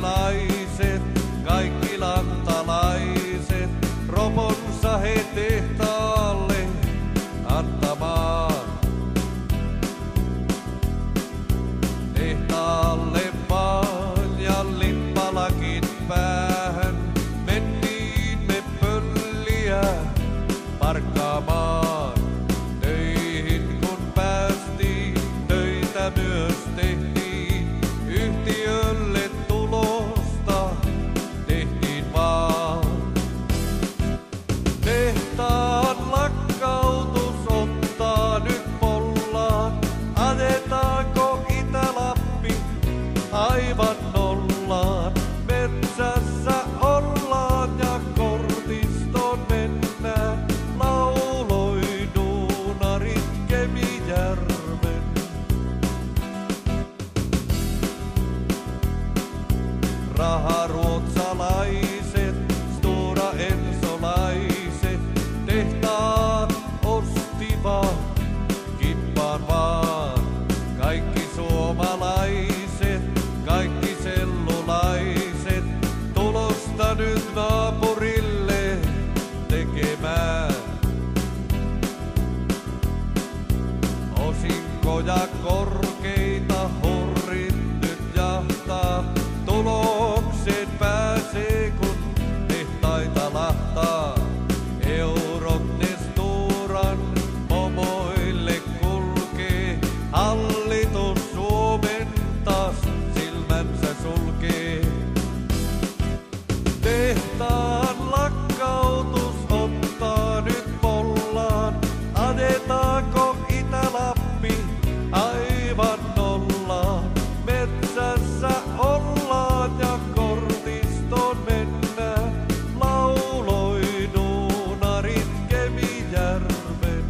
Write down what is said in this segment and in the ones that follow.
lapilaiset, kaikki lantalaiset, roponsa he tehtaalle antamaan. Tehtaalle vaan ja lippalakit päähän, mentiin me pölliä parkkaamaan. Töihin kun päästiin, töitä myös tehtiin, yhtiölle tulosta tehtiin vaan. Tehtaan lakkautus ottaa nyt pollaan, ajetaanko Itä-Lappi aivan nollaan? Metsässä ollaan ja kortistoon mennään, lauloi duunarit Kemijärven. Raharuotsalaiset, Stora Ensolaiset, tehtaat ostivat kippaan vaan. Kaikki suomalaiset, kaikki sellulaiset, tulosta nyt naapurille tekemään. Osinkoja korkeita hurrit nyt jahtaa, tulokseen pääsee kun tehtaita lahtaa. Eurot ne Storan pomoille kulkee, hallitus Suomen taas silmänsä sulkee. Tehtaan lakkautus ottaa nyt pollaan, ajetaanko Itä-Lappi aivan nollaan? Metsässä ollaan ja kortistoon mennään, lauloi duunarit Kemijärven.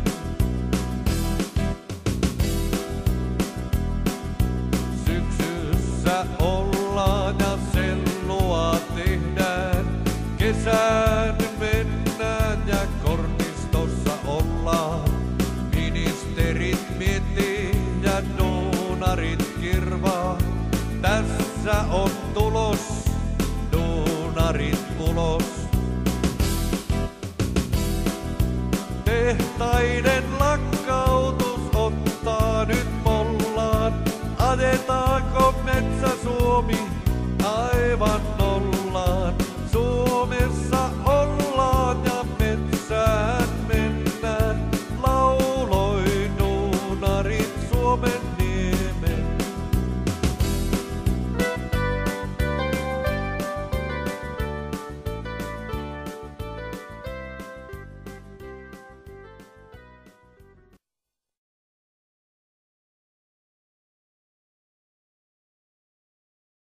Syksyssä ollaan ja sellua tehdään, kesään mennään ja kortistossa ollaan. Ministerit miettii ja duunarit kirvaa, tässä on tulos, duunarit ulos. Tehtaiden lakkautus ottaa nyt pollaan, ajetaanko Metsä-Suomi aivan